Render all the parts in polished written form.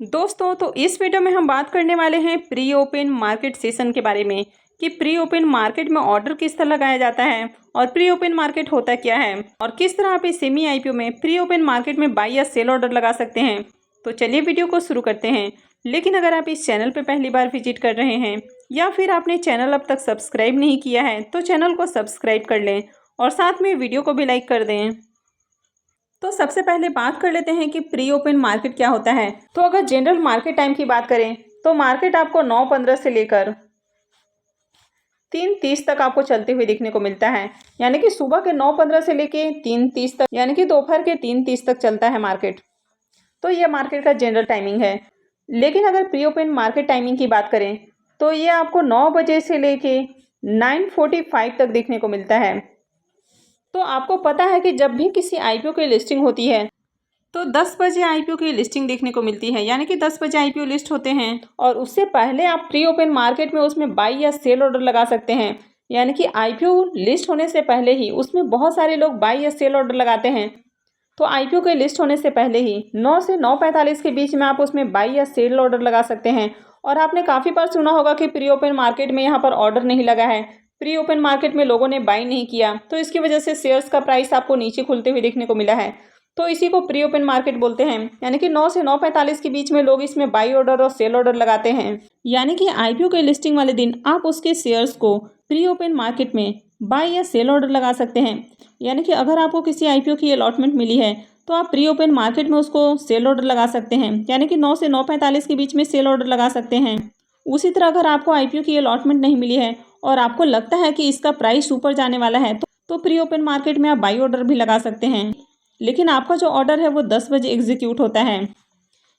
दोस्तों, तो इस वीडियो में हम बात करने वाले हैं प्री ओपन मार्केट सेशन के बारे में कि प्री ओपन मार्केट में ऑर्डर किस तरह लगाया जाता है और प्री ओपन मार्केट होता क्या है और किस तरह आप इस सेमी आईपीओ में प्री ओपन मार्केट में बाई या सेल ऑर्डर लगा सकते हैं। तो चलिए वीडियो को शुरू करते हैं। लेकिन अगर आप इस चैनल पर पहली बार विजिट कर रहे हैं या फिर आपने चैनल अब तक सब्सक्राइब नहीं किया है तो चैनल को सब्सक्राइब कर लें और साथ में वीडियो को भी लाइक कर दें। तो सबसे पहले बात कर लेते हैं कि प्री ओपन मार्केट क्या होता है। तो अगर जनरल मार्केट टाइम की बात करें तो मार्केट आपको 9:15 से लेकर 3:30 तक आपको चलते हुए देखने को मिलता है, यानी कि सुबह के 9:15 से लेके 3:30 तक, यानी कि दोपहर के 3:30 तक चलता है मार्केट। तो ये मार्केट का जनरल टाइमिंग है। लेकिन अगर प्री ओपन मार्केट टाइमिंग की बात करें तो ये आपको 9 बजे से लेके 9:45 तक देखने को मिलता है। तो आपको पता है कि जब भी किसी आईपीओ की लिस्टिंग होती है तो 10 बजे आईपीओ की लिस्टिंग देखने को मिलती है, यानी कि 10 बजे आईपीओ लिस्ट होते हैं और उससे पहले आप प्री ओपन मार्केट में उसमें बाई या सेल ऑर्डर लगा सकते हैं। यानी कि आईपीओ लिस्ट होने से पहले ही उसमें बहुत सारे लोग बाई या सेल ऑर्डर लगाते हैं। तो आईपीओ के लिस्ट होने से पहले ही 9 से 9:45 के बीच में आप उसमें बाई या सेल ऑर्डर लगा सकते हैं। और आपने काफ़ी बार सुना होगा कि प्री ओपन मार्केट में यहाँ पर ऑर्डर नहीं लगा है, प्री ओपन मार्केट में लोगों ने बाई नहीं किया, तो इसकी वजह से शेयर्स का प्राइस आपको नीचे खुलते हुए देखने को मिला है। तो इसी को प्री ओपन मार्केट बोलते हैं, यानी कि 9 से 9:45 के बीच में लोग इसमें बाई ऑर्डर और सेल ऑर्डर लगाते हैं। यानी कि आईपीओ के लिस्टिंग वाले दिन आप उसके शेयर्स को प्री ओपन मार्केट में बाई या सेल ऑर्डर लगा सकते हैं। यानी कि अगर आपको किसी आईपीओ की अलॉटमेंट मिली है तो आप प्री ओपन मार्केट में उसको सेल ऑर्डर लगा सकते हैं, यानी कि 9 से 9:45 के बीच में सेल ऑर्डर लगा सकते हैं। उसी तरह अगर आपको आईपीओ की अलॉटमेंट नहीं मिली है और आपको लगता है कि इसका प्राइस ऊपर जाने वाला है तो प्री ओपन मार्केट में आप बाई ऑर्डर भी लगा सकते हैं। लेकिन आपका जो ऑर्डर है वो 10 बजे एग्जीक्यूट होता है,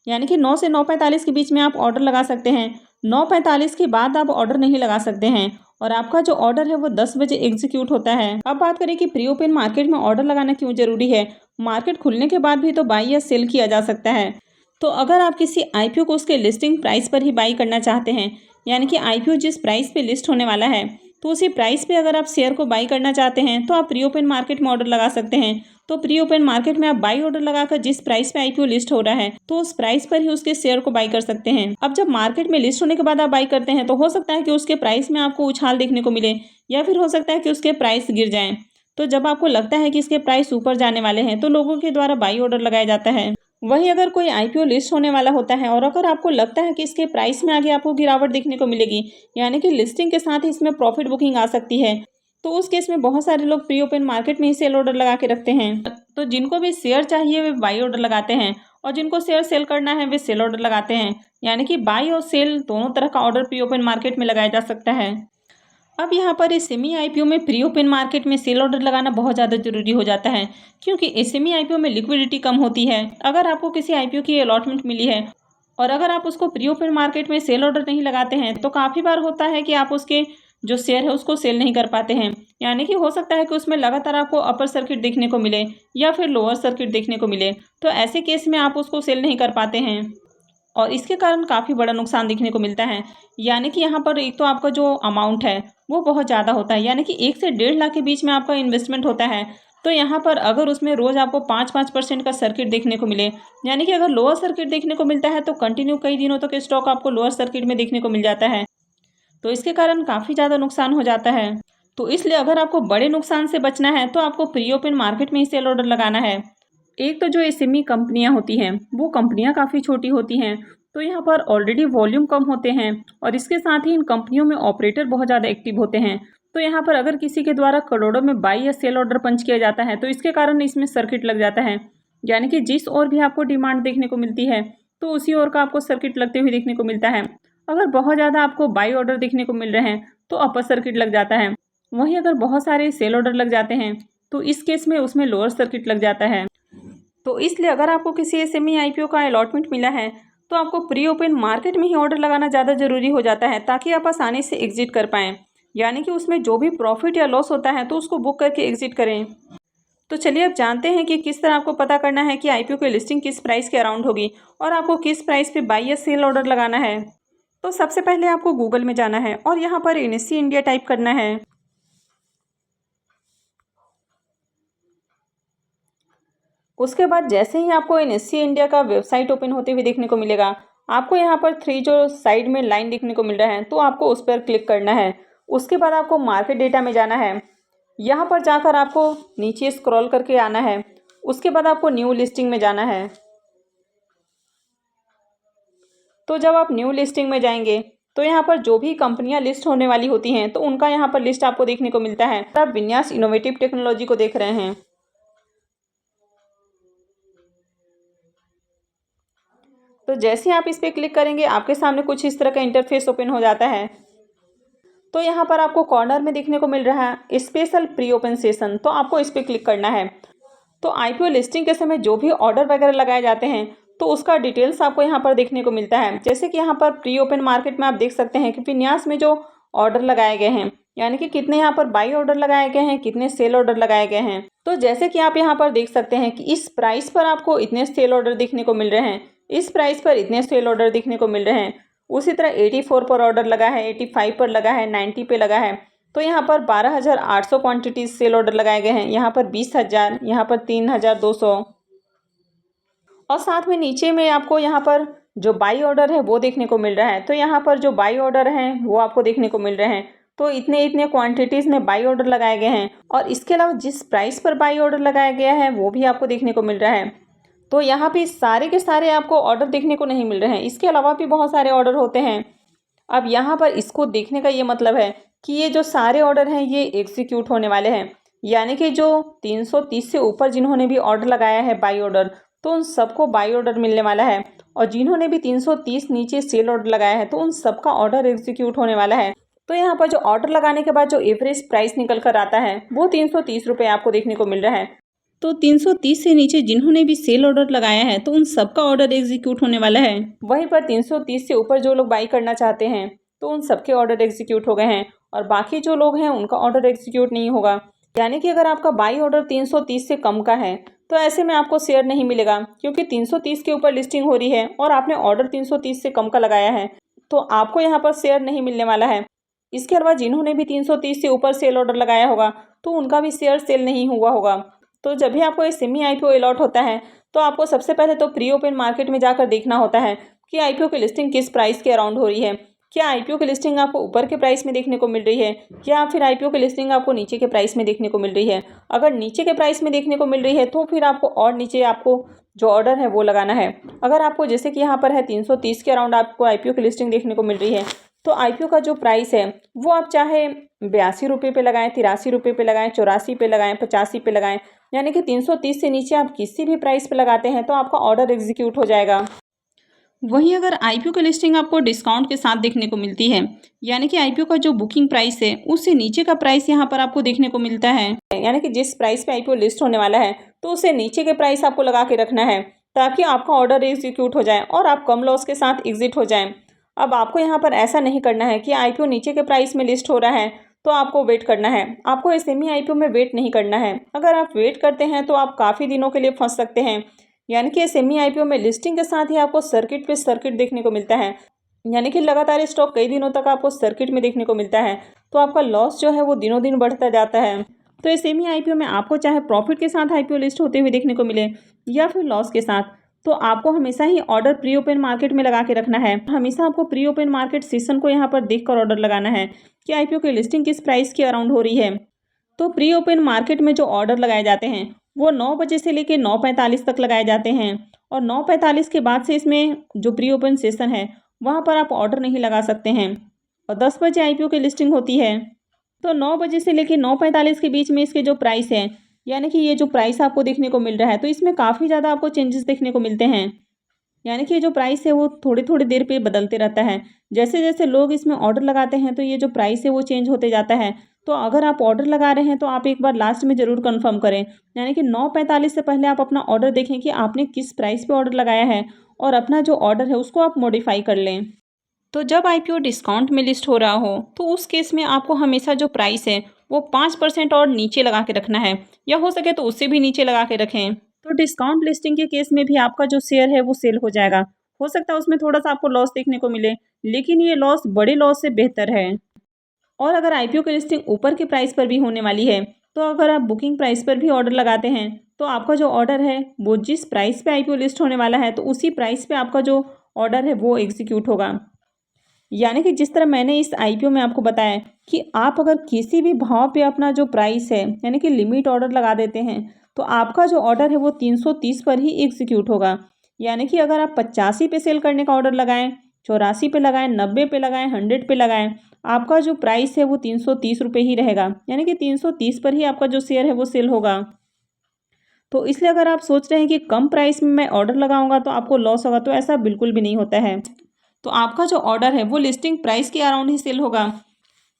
यानी कि 9 से 9:45 के बीच में आप ऑर्डर लगा सकते हैं। 9:45 के बाद आप ऑर्डर नहीं लगा सकते हैं और आपका जो ऑर्डर है वो 10 बजे एग्जीक्यूट होता है। अब बात करें कि प्री ओपन मार्केट में ऑर्डर लगाना क्यों जरूरी है। मार्केट खुलने के बाद भी तो बाई या सेल किया जा सकता है। तो अगर आप किसी आईपीओ को उसके लिस्टिंग प्राइस पर ही बाई करना चाहते हैं, यानी कि आईपीओ जिस प्राइस पे लिस्ट होने वाला है तो उसी प्राइस पे अगर आप शेयर को बाई करना चाहते हैं तो आप प्री ओपन मार्केट में ऑर्डर लगा सकते हैं। तो प्री ओपन मार्केट में आप बाई ऑर्डर लगाकर जिस प्राइस पे आईपीओ लिस्ट हो रहा है तो उस प्राइस पर ही उसके शेयर को बाई कर सकते हैं। अब जब मार्केट में लिस्ट होने के बाद आप बाई करते हैं तो हो सकता है कि उसके प्राइस में आपको उछाल देखने को मिले या फिर हो सकता है कि उसके प्राइस गिर जाएं। तो जब आपको लगता है कि इसके प्राइस ऊपर जाने वाले हैं तो लोगों के द्वारा बाई ऑर्डर लगाया जाता है। वहीं अगर कोई आईपीओ लिस्ट होने वाला होता है और अगर आपको लगता है कि इसके प्राइस में आगे आपको गिरावट देखने को मिलेगी, यानी कि लिस्टिंग के साथ ही इसमें प्रॉफिट बुकिंग आ सकती है, तो उस केस में बहुत सारे लोग प्री ओपन मार्केट में ही सेल ऑर्डर लगा के रखते हैं। तो जिनको भी शेयर चाहिए वे बाई ऑर्डर लगाते हैं और जिनको शेयर सेल करना है वे सेल ऑर्डर लगाते हैं, यानी कि बाई और सेल दोनों तरह का ऑर्डर प्री ओपन मार्केट में लगाया जा सकता है। अब यहाँ पर इस सेमी आईपीओ में प्री ओपन मार्केट में सेल ऑर्डर लगाना बहुत ज़्यादा जरूरी हो जाता है, क्योंकि इस सेमी आईपीओ में लिक्विडिटी कम होती है। अगर आपको किसी आईपीओ की अलॉटमेंट मिली है और अगर आप उसको प्री ओपन मार्केट में सेल ऑर्डर नहीं लगाते हैं तो काफ़ी बार होता है कि आप उसके जो शेयर है उसको सेल नहीं कर पाते हैं। यानी कि हो सकता है कि उसमें लगातार आपको अपर सर्किट देखने को मिले या फिर लोअर सर्किट देखने को मिले, तो ऐसे केस में आप उसको सेल नहीं कर पाते हैं और इसके कारण काफ़ी बड़ा नुकसान देखने को मिलता है। यानी कि यहाँ पर एक तो आपका जो अमाउंट है वो बहुत ज़्यादा होता है, यानी कि 1 से 1.5 लाख के बीच में आपका इन्वेस्टमेंट होता है। तो यहाँ पर अगर उसमें रोज़ आपको 5-5% का सर्किट देखने को मिले, यानी कि अगर लोअर सर्किट देखने को मिलता है तो कंटिन्यू कई दिनों तक स्टॉक आपको लोअर सर्किट में देखने को मिल जाता है, तो इसके कारण काफ़ी ज़्यादा नुकसान हो जाता है। तो इसलिए अगर आपको बड़े नुकसान से बचना है तो आपको प्री ओपन मार्केट में ही सेल ऑर्डर लगाना है। एक तो जो एसएमई कंपनियां होती हैं वो कंपनियां काफ़ी छोटी होती हैं, तो यहाँ पर ऑलरेडी वॉल्यूम कम होते हैं और इसके साथ ही इन कंपनियों में ऑपरेटर बहुत ज़्यादा एक्टिव होते हैं। तो यहाँ पर अगर किसी के द्वारा करोड़ों में बाई या सेल ऑर्डर पंच किया जाता है तो इसके कारण इसमें सर्किट लग जाता है, यानी कि जिस ओर भी आपको डिमांड देखने को मिलती है तो उसी ओर का आपको सर्किट लगते हुए देखने को मिलता है। अगर बहुत ज़्यादा आपको बाई ऑर्डर देखने को मिल रहे हैं तो अपर सर्किट लग जाता है, वहीं अगर बहुत सारे सेल ऑर्डर लग जाते हैं तो इस केस में उसमें लोअर सर्किट लग जाता है। तो इसलिए अगर आपको किसी एसएमई आईपीओ का अलॉटमेंट मिला है तो आपको प्री ओपन मार्केट में ही ऑर्डर लगाना ज़्यादा जरूरी हो जाता है, ताकि आप आसानी से एग्जिट कर पाएँ। यानी कि उसमें जो भी प्रॉफिट या लॉस होता है तो उसको बुक करके एग्जिट करें। तो चलिए अब जानते हैं कि किस तरह आपको पता करना है कि आईपीओ की लिस्टिंग किस प्राइस के अराउंड होगी और आपको किस प्राइस पे बाई या सेल ऑर्डर लगाना है। तो सबसे पहले आपको गूगल में जाना है और यहाँ पर एनएससी इंडिया टाइप करना है। उसके बाद जैसे ही आपको एनएससी इंडिया का वेबसाइट ओपन होते हुए देखने को मिलेगा, आपको यहाँ पर 3 जो साइड में लाइन देखने को मिल रहा है तो आपको उस पर क्लिक करना है। उसके बाद आपको मार्केट डेटा में जाना है। यहाँ पर जाकर आपको नीचे स्क्रॉल करके आना है। उसके बाद आपको न्यू लिस्टिंग में जाना है। तो जब आप न्यू लिस्टिंग में जाएंगे तो यहाँ पर जो भी कंपनियां लिस्ट होने वाली होती हैं तो उनका यहाँ पर लिस्ट आपको देखने को मिलता है। आप विन्यास इनोवेटिव टेक्नोलॉजी को देख रहे हैं। तो जैसे आप इस पर क्लिक करेंगे आपके सामने कुछ इस तरह का इंटरफेस ओपन हो जाता है। तो यहाँ पर आपको कॉर्नर में देखने को मिल रहा है स्पेशल प्री ओपन सेशन, तो आपको इस पर क्लिक करना है। तो आईपीओ लिस्टिंग के समय जो भी ऑर्डर वगैरह लगाए जाते हैं तो उसका डिटेल्स आपको यहाँ पर देखने को मिलता है। जैसे कि यहाँ पर प्री ओपन मार्केट में आप देख सकते हैं कि विन्यास में जो ऑर्डर लगाए गए हैं, यानी कि कितने यहाँ पर बाई ऑर्डर लगाए गए हैं, कितने सेल ऑर्डर लगाए गए हैं। तो जैसे कि आप यहाँ पर देख सकते हैं कि इस प्राइस पर आपको इतने सेल ऑर्डर देखने को मिल रहे हैं, इस प्राइस पर इतने सेल ऑर्डर देखने को मिल रहे हैं। उसी तरह 84 पर ऑर्डर लगा है, 85 पर लगा है, 90 पे लगा है। तो यहाँ पर 12,800 क्वांटिटीज सेल ऑर्डर लगाए गए हैं, यहाँ पर 20,000, यहाँ पर 3,200 और साथ में नीचे में आपको यहाँ पर जो बाई ऑर्डर है वो देखने को मिल रहा है। तो यहाँ पर जो बाई ऑर्डर हैं वो आपको देखने को मिल रहे हैं। तो इतने इतने क्वांटिटीज़ में बाई ऑर्डर लगाए गए हैं और इसके अलावा जिस प्राइस पर बाई ऑर्डर लगाया गया है वो भी आपको देखने को मिल रहा है। तो यहाँ पे सारे के सारे आपको ऑर्डर देखने को नहीं मिल रहे हैं, इसके अलावा भी बहुत सारे ऑर्डर होते हैं। अब यहाँ पर इसको देखने का ये मतलब है कि ये जो सारे ऑर्डर हैं ये एग्जीक्यूट होने वाले हैं, यानी कि जो 330 से ऊपर जिन्होंने भी ऑर्डर लगाया है बाई ऑर्डर तो उन सबको बाई ऑर्डर मिलने वाला है। और जिन्होंने भी 330 नीचे सेल ऑर्डर लगाया है तो उन सबका ऑर्डर एग्जीक्यूट होने वाला है। तो यहाँ पर जो ऑर्डर लगाने के बाद जो एवरेज प्राइस निकल कर आता है वो 330 रुपये आपको देखने को मिल रहा है। तो 330 से नीचे जिन्होंने भी सेल ऑर्डर लगाया है तो उन सबका ऑर्डर एग्जीक्यूट होने वाला है। वहीं पर 330 से ऊपर जो लोग बाई करना चाहते हैं तो उन सबके ऑर्डर एग्जीक्यूट हो गए हैं और बाकी जो लोग हैं उनका ऑर्डर एग्जीक्यूट नहीं होगा। यानी कि अगर आपका बाई ऑर्डर 330 से कम का है तो ऐसे में आपको शेयर नहीं मिलेगा, क्योंकि 330 के ऊपर लिस्टिंग हो रही है और आपने ऑर्डर 330 से कम का लगाया है तो आपको यहाँ पर शेयर नहीं मिलने वाला है। इसके अलावा जिन्होंने भी 330 से ऊपर सेल ऑर्डर लगाया होगा तो उनका भी शेयर सेल नहीं हुआ होगा। तो जब भी आपको ये सेमी आईपीओ अलॉट होता है तो आपको सबसे पहले तो प्री ओपन मार्केट में जाकर देखना होता है कि आईपीओ की लिस्टिंग किस प्राइस के अराउंड हो रही है। क्या आईपीओ की लिस्टिंग आपको ऊपर के प्राइस में देखने को मिल रही है या फिर आईपीओ की लिस्टिंग आपको नीचे के प्राइस में देखने को मिल रही है। अगर नीचे के प्राइस में देखने को मिल रही है तो फिर आपको और नीचे आपको जो ऑर्डर है वो लगाना है। अगर आपको जैसे कि यहाँ पर है 330 के अराउंड आपको आईपीओ की लिस्टिंग देखने को मिल रही है तो आईपीओ का जो प्राइस है वो आप चाहे 82 रुपये पे लगाएं, 83 रुपये पे लगाएं, 84 पे लगाएं, 85 पे लगाएं, यानी कि 330 से नीचे आप किसी भी प्राइस पे लगाते हैं तो आपका ऑर्डर एग्जीक्यूट हो जाएगा। वहीं अगर आईपीओ की लिस्टिंग आपको डिस्काउंट के साथ देखने को मिलती है, यानी कि आईपीओ का जो बुकिंग प्राइस है उससे नीचे का प्राइस यहाँ पर आपको देखने को मिलता है, यानी कि जिस प्राइस पे आईपीओ लिस्ट होने वाला है तो उससे नीचे के प्राइस आपको लगा के रखना है ताकि आपका ऑर्डर एग्जीक्यूट हो जाए और आप कम लॉस के साथ एग्जिट हो जाएं। अब आपको यहाँ पर ऐसा नहीं करना है कि आईपीओ नीचे के प्राइस में लिस्ट हो रहा है तो आपको वेट करना है। आपको सेमी आईपीओ में वेट नहीं करना है। अगर आप वेट करते हैं तो आप काफ़ी दिनों के लिए फंस सकते हैं, यानी कि सेमी आईपीओ में लिस्टिंग के साथ ही आपको सर्किट पे सर्किट देखने को मिलता है, यानी कि लगातार स्टॉक कई दिनों तक आपको सर्किट में देखने को मिलता है तो आपका लॉस जो है वो दिनों दिन बढ़ता जाता है। तो ये सेमी आईपीओ में आपको चाहे प्रॉफिट के साथ आईपीओ लिस्ट होते हुए देखने को मिले या फिर लॉस के साथ, तो आपको हमेशा ही ऑर्डर प्री ओपन मार्केट में लगा के रखना है। हमेशा आपको प्री ओपन मार्केट सेशन को यहाँ पर देखकर ऑर्डर लगाना है कि आईपीओ की लिस्टिंग किस प्राइस के अराउंड हो रही है। तो प्री ओपन मार्केट में जो ऑर्डर लगाए जाते हैं वो 9 बजे से लेकर 9:45 तक लगाए जाते हैं और 9:45 के बाद से इसमें जो प्री ओपन सेशन है वहाँ पर आप ऑर्डर नहीं लगा सकते हैं और 10 बजे आईपीओ की लिस्टिंग होती है। तो 9 बजे से लेकर 9:45 के बीच में इसके जो प्राइस है, यानी कि ये जो प्राइस आपको देखने को मिल रहा है तो इसमें काफ़ी ज़्यादा आपको चेंजेस देखने को मिलते हैं, यानी कि ये जो प्राइस है वो थोड़ी थोड़ी देर पे बदलते रहता है। जैसे जैसे लोग इसमें ऑर्डर लगाते हैं तो ये जो प्राइस है वो चेंज होते जाता है। तो अगर आप ऑर्डर लगा रहे हैं तो आप एक बार लास्ट में ज़रूर कंफर्म करें, यानी कि 9:45 से पहले आप अपना ऑर्डर देखें कि आपने किस प्राइस पे ऑर्डर लगाया है और अपना जो ऑर्डर है उसको आप मॉडिफाई कर लें। तो जब आईपीओ डिस्काउंट में लिस्ट हो रहा हो तो उस केस में आपको हमेशा जो प्राइस है वो 5% और नीचे लगा के रखना है, या हो सके तो उससे भी नीचे लगा के रखें। तो डिस्काउंट लिस्टिंग के केस में भी आपका जो शेयर है वो सेल हो जाएगा। हो सकता है उसमें थोड़ा सा आपको लॉस देखने को मिले, लेकिन ये लॉस बड़े लॉस से बेहतर है। और अगर आईपीओ की लिस्टिंग ऊपर के प्राइस पर भी होने वाली है तो अगर आप बुकिंग प्राइस पर भी ऑर्डर लगाते हैं तो आपका जो ऑर्डर है वो जिस प्राइस पे आईपीओ लिस्ट होने वाला है तो उसी प्राइस पे आपका जो ऑर्डर है वो एग्जीक्यूट होगा। यानी कि जिस तरह मैंने इस आईपीओ में आपको बताया कि आप अगर किसी भी भाव पे अपना जो प्राइस है यानी कि लिमिट ऑर्डर लगा देते हैं तो आपका जो ऑर्डर है वो 330 पर ही एग्जीक्यूट होगा। यानी कि अगर आप 85 पे सेल करने का ऑर्डर लगाएं, 84 पे लगाएं, 90 पे लगाएं, 100 पे लगाएं, आपका जो प्राइस है वो 330 रुपये ही रहेगा। यानी कि 330 पर ही आपका जो शेयर है वो सेल होगा। तो इसलिए अगर आप सोच रहे हैं कि कम प्राइस में मैं ऑर्डर लगाऊंगा तो आपको लॉस होगा, तो ऐसा बिल्कुल भी नहीं होता है। तो आपका जो ऑर्डर है वो लिस्टिंग प्राइस के अराउंड ही सेल होगा।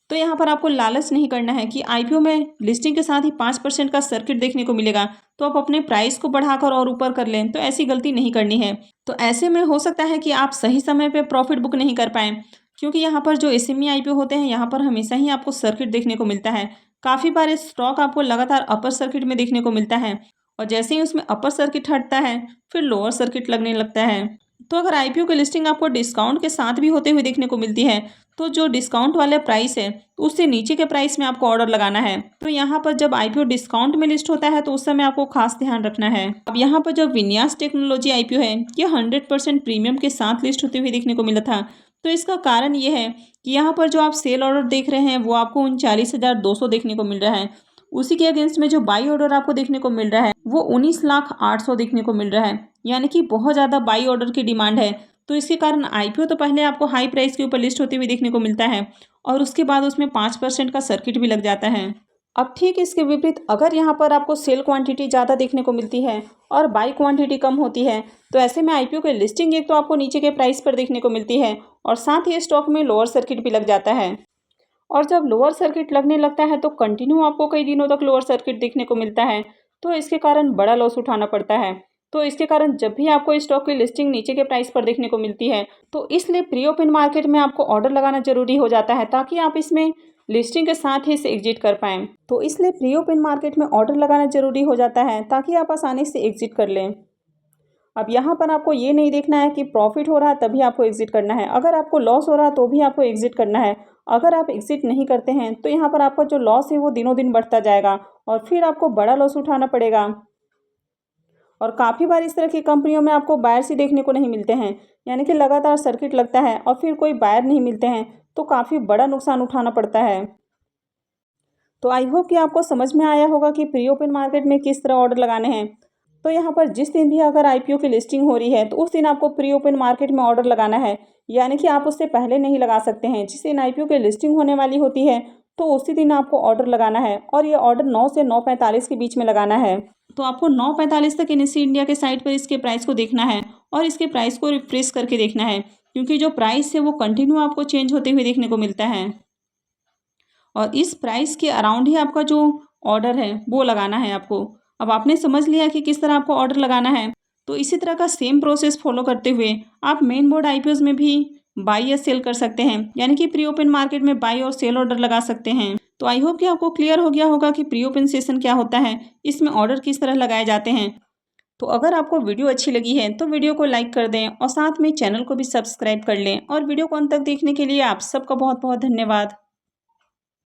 तो यहाँ पर आपको लालच नहीं करना है कि आईपीओ में लिस्टिंग के साथ ही 5% का सर्किट देखने को मिलेगा तो आप अपने प्राइस को बढ़ाकर और ऊपर कर लें, तो ऐसी गलती नहीं करनी है। तो ऐसे में हो सकता है कि आप सही समय पे प्रॉफिट बुक नहीं कर पाएँ, क्योंकि यहाँ पर जो एसएमई आईपीओ होते हैं यहाँ पर हमेशा ही आपको सर्किट देखने को मिलता है। काफ़ी बार स्टॉक आपको लगातार अपर सर्किट में देखने को मिलता है और जैसे ही उसमें अपर सर्किट हटता है फिर लोअर सर्किट लगने लगता है। तो अगर आईपीओ की लिस्टिंग आपको डिस्काउंट के साथ भी होते हुए देखने को मिलती है तो जो डिस्काउंट वाला प्राइस है उससे नीचे के प्राइस में आपको ऑर्डर लगाना है। तो यहाँ पर जब आईपीओ डिस्काउंट में लिस्ट होता है तो उस समय आपको खास ध्यान रखना है। अब यहाँ पर जब विन्यास टेक्नोलॉजी आईपीओ है ये 100% प्रीमियम के साथ लिस्ट होते हुए देखने को मिला था। तो इसका कारण ये है कि यहाँ पर जो आप सेल ऑर्डर देख रहे हैं वो आपको 39,200 देखने को मिल रहा है। उसी के अगेंस्ट में जो बाई ऑर्डर आपको देखने को मिल रहा है वो 19,08,000 देखने को मिल रहा है। यानी कि बहुत ज़्यादा बाई ऑर्डर की डिमांड है। तो इसके कारण आईपीओ तो पहले आपको हाई प्राइस के ऊपर लिस्ट होते हुए देखने को मिलता है और उसके बाद उसमें 5% का सर्किट भी लग जाता है। अब ठीक इसके विपरीत अगर यहाँ पर आपको सेल क्वांटिटी ज़्यादा देखने को मिलती है और बाई क्वांटिटी कम होती है तो ऐसे में आईपीओ की लिस्टिंग एक तो आपको नीचे के प्राइस पर देखने को मिलती है और साथ ही स्टॉक में लोअर सर्किट भी लग जाता है। और जब लोअर सर्किट लगने लगता है तो कंटिन्यू आपको कई दिनों तक लोअर सर्किट देखने को मिलता है, तो इसके कारण बड़ा लॉस उठाना पड़ता है। तो इसके कारण जब भी आपको स्टॉक की लिस्टिंग नीचे के प्राइस पर देखने को मिलती है तो इसलिए प्री ओपन मार्केट में आपको ऑर्डर लगाना जरूरी हो जाता है ताकि आप इसमें लिस्टिंग के साथ ही इसे एग्जिट कर पाएँ। तो इसलिए प्री ओपन मार्केट में ऑर्डर लगाना जरूरी हो जाता है ताकि आप आसानी से एग्जिट कर लें। अब यहाँ पर आपको ये नहीं देखना है कि प्रॉफिट हो रहा है तभी आपको एग्जिट करना है, अगर आपको लॉस हो रहा है तो भी आपको एग्जिट करना है। अगर आप एग्जिट नहीं करते हैं तो यहाँ पर आपका जो लॉस है वो दिनों दिन बढ़ता जाएगा और फिर आपको बड़ा लॉस उठाना पड़ेगा। और काफ़ी बार इस तरह की कंपनियों में आपको बायर्स ही देखने को नहीं मिलते हैं, यानी कि लगातार सर्किट लगता है और फिर कोई बायर नहीं मिलते हैं तो काफ़ी बड़ा नुकसान उठाना पड़ता है। तो आई होप कि आपको समझ में आया होगा कि प्री ओपन मार्केट में किस तरह ऑर्डर लगाने हैं। तो यहाँ पर जिस दिन भी अगर आईपीओ की लिस्टिंग हो रही है तो उस दिन आपको प्री ओपन मार्केट में ऑर्डर लगाना है, यानी कि आप उससे पहले नहीं लगा सकते हैं। जिस दिन आईपीओ की लिस्टिंग होने वाली होती है तो उसी दिन आपको ऑर्डर लगाना है और ये ऑर्डर 9 से 9:45 के बीच में लगाना है। तो आपको 9:45 तक एनएससी इंडिया के साइट पर इसके प्राइस को देखना है और इसके प्राइस को रिफ्रेश करके देखना है, क्योंकि जो प्राइस है वो कंटिन्यू आपको चेंज होते हुए देखने को मिलता है और इस प्राइस के अराउंड ही आपका जो ऑर्डर है वो लगाना है आपको। अब आपने समझ लिया कि किस तरह आपको ऑर्डर लगाना है, तो इसी तरह का सेम प्रोसेस फॉलो करते हुए आप मेन बोर्ड आईपीओज में भी बाई या सेल कर सकते हैं, यानी कि प्री ओपन मार्केट में बाई और सेल ऑर्डर लगा सकते हैं। तो आई होप कि आपको क्लियर हो गया होगा कि प्री ओपन सेशन क्या होता है, इसमें ऑर्डर किस तरह लगाए जाते हैं। तो अगर आपको वीडियो अच्छी लगी है तो वीडियो को लाइक कर दें और साथ में चैनल को भी सब्सक्राइब कर लें और वीडियो को अंत तक देखने के लिए आप सबका बहुत बहुत धन्यवाद।